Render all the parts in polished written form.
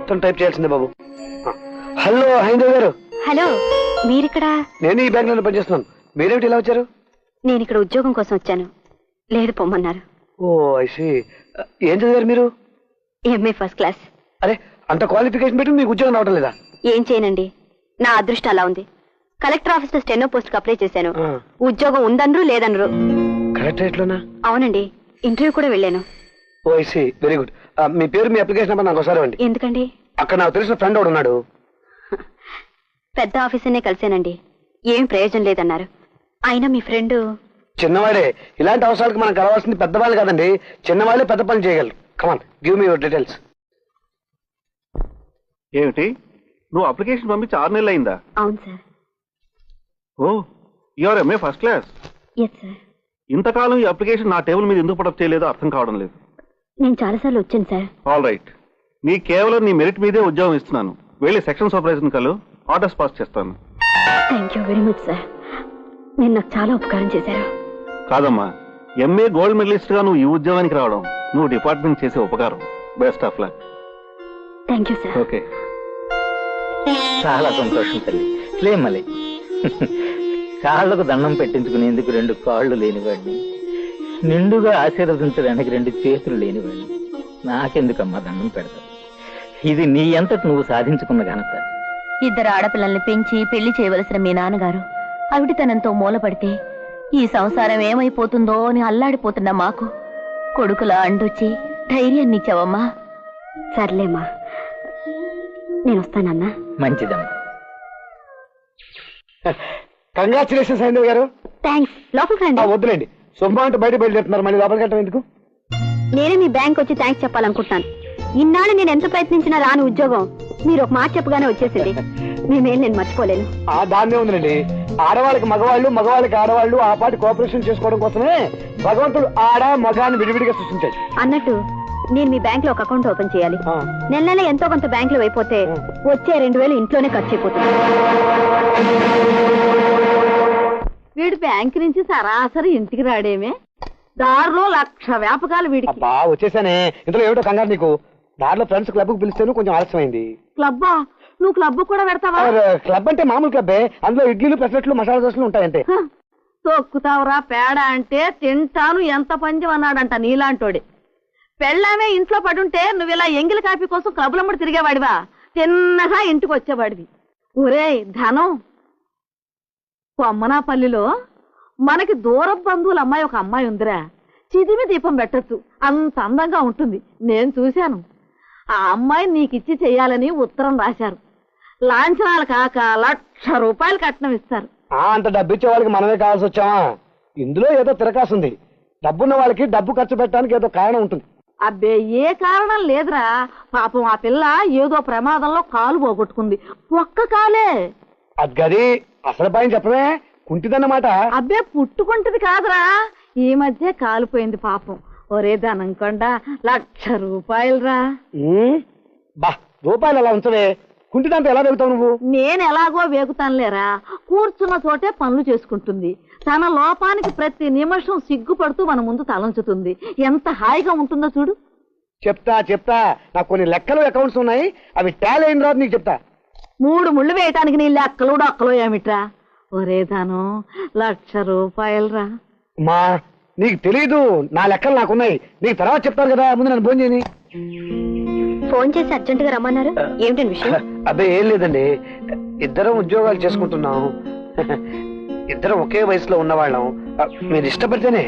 మొత్తం టైప్ చేయాల్సిందే బాబు. హలో హైందవ్ గారు. హలో, మీరిక్కడ? నేను ఈ బ్యాంక్ లో పనిచేస్తున్నాను. మీరేమిటి ఇలా వచ్చారు? నేను ఇక్కడ ఉద్యోగం కోసం వచ్చాను. లేదు పొమ్మన్నారు. ఓ ఐసి. ఏం చదివారు మీరు? MA first class. అరే, అంత క్వాలిఫికేషన్ పెట్టి మీకు ఉద్యోగం రావడం లేదా? ఏం చేయనండి, నా అదృష్టం అలా ఉంది. కలెక్టర్ ఆఫీస్ లో స్టెనో పోస్ట్ కి అప్లై చేశాను. ఉద్యోగం ఉందనరు లేదనరు. కలెక్టరేట్ లోనా? అవునండి, ఇంటర్వ్యూ కూడా వెళ్ళాను. ఓ ఐసి, వెరీ గుడ్. మీ పేరు, మీ అప్లికేషన్ నెంబర్ నాకు ఒకసారి ఇవ్వండి. ఎందుకండి? అక్కడ నాకు తెలిసిన ఫ్రెండ్ ఒకడు ఉన్నాడు. పెద్ద ఆఫీసర్నే కలిసానండి, ఏం ప్రయోజనం లేదన్నారు. అయినా మీ ఫ్రెండ్ చిన్నవాడే. ఇలాంటి అవసరాలకు మనం కలవాల్సింది పెద్దవాళ్ళు కాదండి, చిన్నవాళ్ళే పెద్ద పని చేయగలరు. Come on, give me your details. ఏమిటి, నువ్వు అప్లికేషన్ పంపించి 6 నెలలు అయిందా? అవును సార్. ఓ, your MA first class. Yes sir. ఇంతకాలం ఈ అప్లికేషన్ నా టేబుల్ మీద ఎందుకు పడప్ చేయలేదో అర్థం కావడం లేదు. నేను చాలాసార్లు వచ్చాను సార్. ఆల్ రైట్, నీ కేవలం నీ మెరిట్ మీదే ఉద్యోగం ఇస్తున్నాను. వెళ్ళి సెక్షన్ సూపర్వైజర్ కలు, ఆర్డర్స్ పాస్ చేస్తాను. Thank you very much sir, మీరు నాకు చాలా ఉపకారం చేశారు. కాదమ్మా, ఎంఏ గోల్డ్ మెడలిస్ట్ గా నువ్వు ఈ ఉద్యోగానికి రావడం నువ్వు డిపార్ట్మెంట్ చేసే ఉపకారం. Best of luck. Thank you sir. Okay. చాలా సంతోషం తల్లి. లేమలే, కాళ్లకు దండం పెట్టించుకునేందుకు 2 కాళ్ళు లేనివాడిని, నిండుగా ఆశీర్వదించడానికి 2 చేతులు లేనివాడిని. నాకెందుకమ్మా దండం పెడతావు? ఇది నీ అంతటి నువ్వు సాధించుకున్న ఘనత. 2 ఆడపిల్లల్ని పెంచి పెళ్లి చేయవలసిన మీ నాన్నగారు అవిటితనంతో మూలపడితే ఈ సంసారం ఏమైపోతుందో అని అల్లాడిపోతున్న మాకు కొడుకులా అండొచ్చి ధైర్యాన్ని ఇచ్చావమ్మా. సర్లేమ్మా, నేను వస్తానన్నా. మంచిదమ్మా. కంగ్రాచులేషన్స్ హైందవ్ గారు. థ్యాంక్స్. లోపలికి రండి. వద్దులేండి, శుభమా అంటే బయట బయలుదేరుతున్నారు, మళ్ళీ లోపలికి వెళ్ళటం ఎందుకు? నేనే మీ బ్యాంక్ వచ్చి థ్యాంక్స్ చెప్పాలనుకుంటున్నాను. ఇన్నాళ్ళు నేను ఎంత ప్రయత్నించినా రాని ఉద్యోగం మీరు ఒక మాట చెప్పగానే వచ్చేసింది. మేమేం నేను మర్చిపోలేను. దాన్నే ఉందండి, ఆడవాళ్ళకి మగవాళ్ళు, మగవాళ్ళకి ఆడవాళ్ళు ఆ పాటి కోఆపరేషన్ చేసుకోవడం కోసమే భగవంతుడు ఆడ మగాన్ని విడివిడిగా సృష్టించాడు. అన్నట్టు నేను మీ బ్యాంక్ లో ఒక అకౌంట్ ఓపెన్ చేయాలి. నెల నెల ఎంతో కొంత బ్యాంక్ లో అయిపోతే వచ్చే 2000 ఇంట్లోనే ఖర్చు అయిపోతుంది. వీడి బ్యాంక్ నుంచి సరాసరి ఇంటికి రాడేమే, దారిలో 1,00,000 వ్యాపకాలు వీడికి. వచ్చేసానే, ఇందులో ఏమిటో కంగారు నీకు. దారిలో ఫ్రెండ్స్ క్లబ్ కు పిలిస్తేను కొంచెం ఆలస్యమైంది. క్లబ్బా? నువ్వు క్లబ్ కూడా పెడతావా? క్లబ్ అంటే మామూలు క్లబ్బే, అందులో ఇడ్లీలు, పెసరట్లు, మసాలా దోశలు ఉంటాయంటే. తొక్కుతావురా పేడ అంటే తింటాను ఎంత పంచం అన్నాడంట నీలాంటోడి. పెళ్ళామే ఇంట్లో పడుంటే నువ్వు ఇలా ఎంగిలి కాఫీ కోసం క్లబ్లమ్మడి తిరిగేవాడివా? తిన్నగా ఇంటికి వచ్చేవాడివి. ఒరే ధనం, కొమ్మనాపల్లిలో మనకి దూర బంధువుల అమ్మాయి ఒక అమ్మాయి ఉందిరా, చిదిమి దీపం పెట్టచ్చు, అంత అందంగా ఉంటుంది. నేను చూశాను. ఆ అమ్మాయి నీకిచ్చి చెయ్యాలని ఉత్తరం రాశారు. లాంఛనాలు కాక 1,00,000 రూపాయలు కట్నం ఇస్తారు. అంత డబ్బు ఇచ్చే వాళ్ళకి మనమే కావాల్సి వచ్చామా? ఇందులో ఏదో తిరకాసుంది. డబ్బున్న వాళ్ళకి డబ్బు ఖర్చు పెట్టడానికి ఏదో కారణం ఉంటుంది. అబ్బే, ఏ కారణం లేదురా. పాపం ఆ పిల్ల ఏదో ప్రమాదంలో కాలు పోగొట్టుకుంది. ఒక్క కాలే. అది గది అసలు పైన చెప్పమే, కుంటిదన్నమాట. అబ్బే, పుట్టుకుంటది కాదురా, ఈ మధ్య కాలిపోయింది పాపం. ఒరే ధనంకొండ, 1,00,000 రూపాయలురా. బా, రూపాయలు అలా ఉంచవే, కుంటిదంతా ఎలా వెగుతావు నువ్వు? నేను ఎలాగో వేగుతానులేరా. కూర్చున్న చోటే పనులు చేసుకుంటుంది. తన లోపానికి ప్రతి నిమిషం సిగ్గుపడుతూ మన ముందు తలంచుతుంది. ఎంత హాయిగా ఉంటుందో చూడు. చెప్తా, నాకు కొన్ని లెక్కలు అకౌంట్స్ ఉన్నాయి, అవి టాలీ అయిన తర్వాత నీకు చెప్తా. 3 ముళ్ళు వేయటానికి నీ లెక్కలు డొక్కలు ఏమిట్రా? ఒరే ధనం, 1,00,000 రూపాయలురా. మా నీకు తెలీదు, నా లెక్కలు నాకున్నాయి, నీకు తర్వాత చెప్తాను కదా, ముందు నన్ను ఫోన్ చేయని. ఫోన్ చేసి అర్జెంట్ గా రమ్మన్నారు. ఏమిటండి విషయం? అబ్బే ఏం లేదండి, ఇద్దరం ఉద్యోగాలు చేసుకుంటున్నాం, ఇద్దరం ఒకే వయసులో ఉన్నవాళ్ళం. మీరు ఇష్టపడితేనే,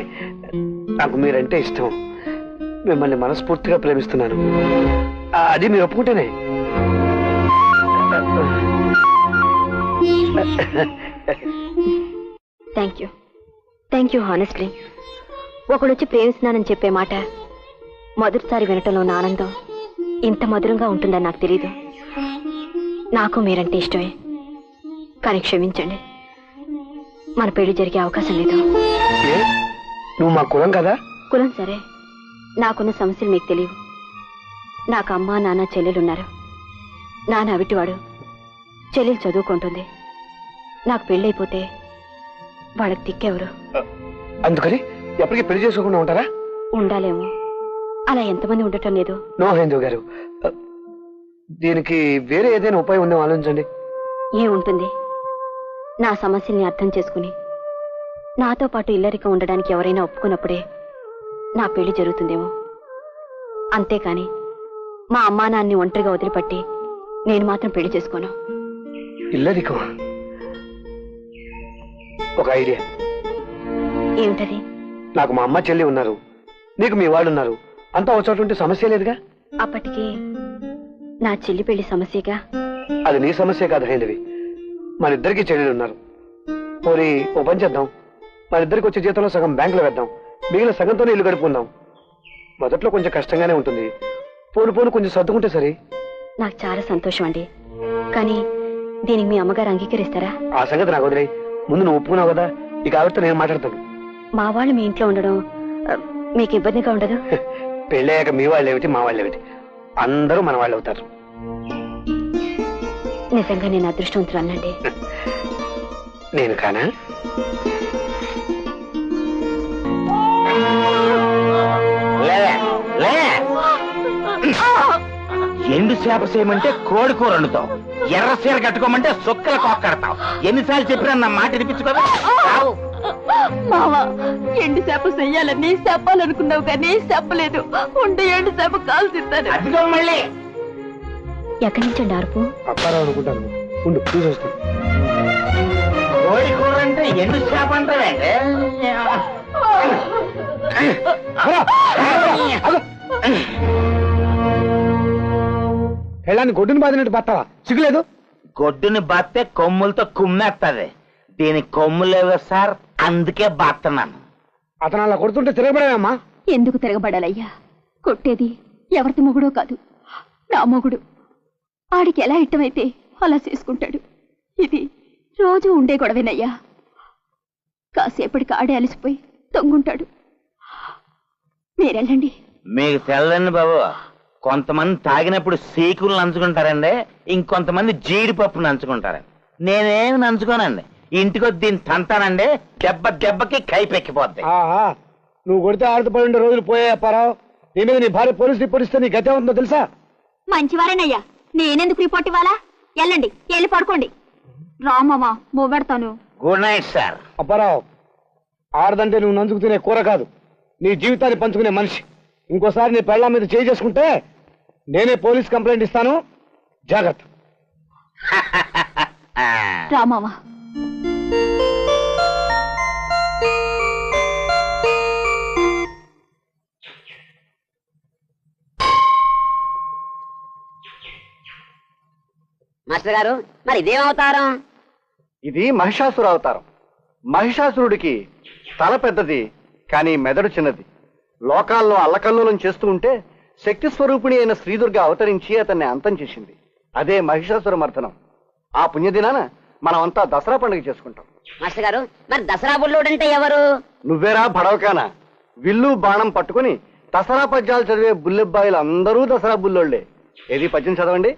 నాకు మీరంటే ఇష్టం, మిమ్మల్ని మనస్ఫూర్తిగా ప్రేమిస్తున్నాను. అది మీరు ఒప్పుకుంటేనే. Thank you honestly. ఒకడొచ్చి ప్రేమిస్తున్నానని చెప్పే మాట మొదటిసారి వినటంలో నా ఆనందం ఇంత మధురంగా ఉంటుందని నాకు తెలీదు. నాకు మీరంటే ఇష్టమే, కానీ క్షమించండి, మన పెళ్లి జరిగే అవకాశం లేదు. నువ్వు మా కులం కదా? కులం సరే, నాకున్న సమస్యలు మీకు తెలియవు. నాకు అమ్మ, నాన్న, చెల్లెలున్నారు. నాన్న అవిటివాడు, చెల్లెలు చదువుకుంటుంది. నాకు పెళ్ళైపోతే వాళ్ళకి దిక్కెవరు? అందుకని ఎప్పటికీ పెళ్లి చేసుకోకుండా ఉంటారా? ఉండాలేమో, అలా ఎంతమంది ఉండటం లేదు. నో హైందవ్ గారు, దీనికి వేరే ఏదైనా ఉపాయం ఉందేమో ఆలోచించండి. ఏముంటుంది? నా సమస్యల్ని అర్థం చేసుకుని నాతో పాటు ఇల్లరిక ఉండడానికి ఎవరైనా ఒప్పుకున్నప్పుడే నా పెళ్లి జరుగుతుందేమో. అంతేకాని మా అమ్మా నాన్ని ఒంటరిగా వదిలిపట్టి నేను మాత్రం పెళ్లి చేసుకోను. ఇల్లరికం ఒక ఐడియా. ఏమిటది? నాకు మా అమ్మ చెల్లి ఉన్నారు, నీకు మీ వాళ్ళు ఉన్నారు, అంతా వచ్చేటువంటి సమస్య లేదుగా. అప్పటికి నా చెల్లి పెళ్లి సమస్యగా. అది నీ సమస్య కాదు హైందవి, మన ఇద్దరికి చెల్లెలు ఉన్నారు. పోనీ ఓ పని చేద్దాం, మన ఇద్దరికి వచ్చే జీతంలో సగం బ్యాంకులో వేద్దాం, మిగిలిన సగంతోనే ఇల్లు గడుపుకుందాం. మొదట్లో కొంచెం కష్టంగానే ఉంటుంది, పోను పోను కొంచెం సర్దుకుంటే సరే. నాకు చాలా సంతోషం అండి, కానీ దీనికి మీ అమ్మగారు అంగీకరిస్తారా? ఆ సంగతి నాకు వదిలే, ముందు నువ్వు ఒప్పుకున్నావు కదా, ఇక ఆవిడతో నేను మాట్లాడతాను. మా వాళ్ళు మీ ఇంట్లో ఉండడం మీకు ఇబ్బందిగా ఉండదు? పెళ్ళయ్యాక మీ వాళ్ళు ఏమిటి, మా వాళ్ళు ఏమిటి, అందరూ మన వాళ్ళు అవుతారు. నిజంగా నేను అదృష్టవంతులు అన్నండి. నేను కానా? ఎండు చేప చేయమంటే కోడి కూర వండుతావు, ఎర్ర చీర కట్టుకోమంటే సొక్కల కొక్కడతావు. ఎన్నిసార్లు చెప్పినా నా మాట వినిపించుకోవా? మావా, ఎండు చేప చెయ్యాలని చెప్పాలనుకున్నావు కానీ చెప్పలేదు. ఉంటే ఎండు చేప కాలు తింటాను. అదిగో మళ్ళీ ఎక్కడి నుంచండి అరుపు? అప్పారావు అనుకుంటాను, ఉండు చూసి వస్తాను. కోడి కూర అంటే ఎండు చేప అంటారండి. పెళ్ళాన్ని గొడ్డుని బాధినట్టు బతావా? సిగ్గులేదు? గొడ్డుని బాస్తే కొమ్ములతో కుమ్మేస్తుంది, దీనికి కొమ్ములేవో సార్, అందుకే బాస్తున్నాను. అతను అలా కొడుతుంటే తిరగబడేవమ్మా. ఎందుకు తిరగబడాలయ్యా? కొట్టేది ఎవరిది మొగుడో కాదు, నా మొగుడు. ఆడికి ఎలా ఇష్టమైతే అలా చేసుకుంటాడు. ఇది రోజు ఉండే గొడవేనయ్యా. కాసేపటికి ఆడే అలసిపోయి తొంగుంటాడు. మీరెళ్ళండి. మీకు తెల్లండి బాబు, కొంతమంది తాగినప్పుడు సీకులు నంచుకుంటారండి, ఇంకొంతమంది జీడిపప్పు నంచుకుంటారు. నేనేమి నంచుకోనండి, ఇంటికొచ్చి దీన్ని తంతానండి, దెబ్బ దెబ్బకి కైపెక్కిపోద్ది. నువ్వు కొడితే ఆడుతూ పడి ఉండే రోజులు పోయా అప్పారావు. నీ మీద నీ భార్య పోలీసు రిపోర్ట్ ఇస్తే నీ గతే ఉంటుందో తెలుసా? మంచివారేనయ్యా, నేనెందుకు రిపోర్ట్ ఇవ్వాలా? వెళ్ళండి, వెళ్ళి పడుకోండి. రామమ్మా మొబెడతాను. Good night sir. అప్పారావు, ఆడదంటే నువ్వు నంచుకు తినే కూర కాదు, నీ జీవితాన్ని పంచుకునే మనిషి. ఇంకోసారి నీ పెళ్ళాం మీద చేయి చేసుకుంటే నేనే పోలీస్ కంప్లైంట్ ఇస్తాను, జాగ్రత్త. రామమ్మా. మాస్టర్ గారు, మరి ఇదేం అవతారం? ఇది మహిషాసుర అవతారం. మహిషాసురుడికి తల పెద్దది, కానీ మెదడు చిన్నది. లోకాల్లో అల్లకల్లోలం చేస్తూ ఉంటే శక్తి స్వరూపిణి అయిన శ్రీదుర్గ అవతరించి అతన్ని అంతం చేసింది. అదే మహిషాసుర మర్దనం. ఆ పుణ్యదినాన మనమంతా దసరా పండుగ చేసుకుంటాం. మాస్టర్ గారు, మరి దసరా బుల్లోడంటే ఎవరు? నువ్వేరా భడవకానా? విల్లు బాణం పట్టుకుని దసరా పద్యాలు చదివే బుల్లెబ్బాయిలు అందరూ దసరా బుల్లోళ్లే. ఏది పద్యం చదవండి.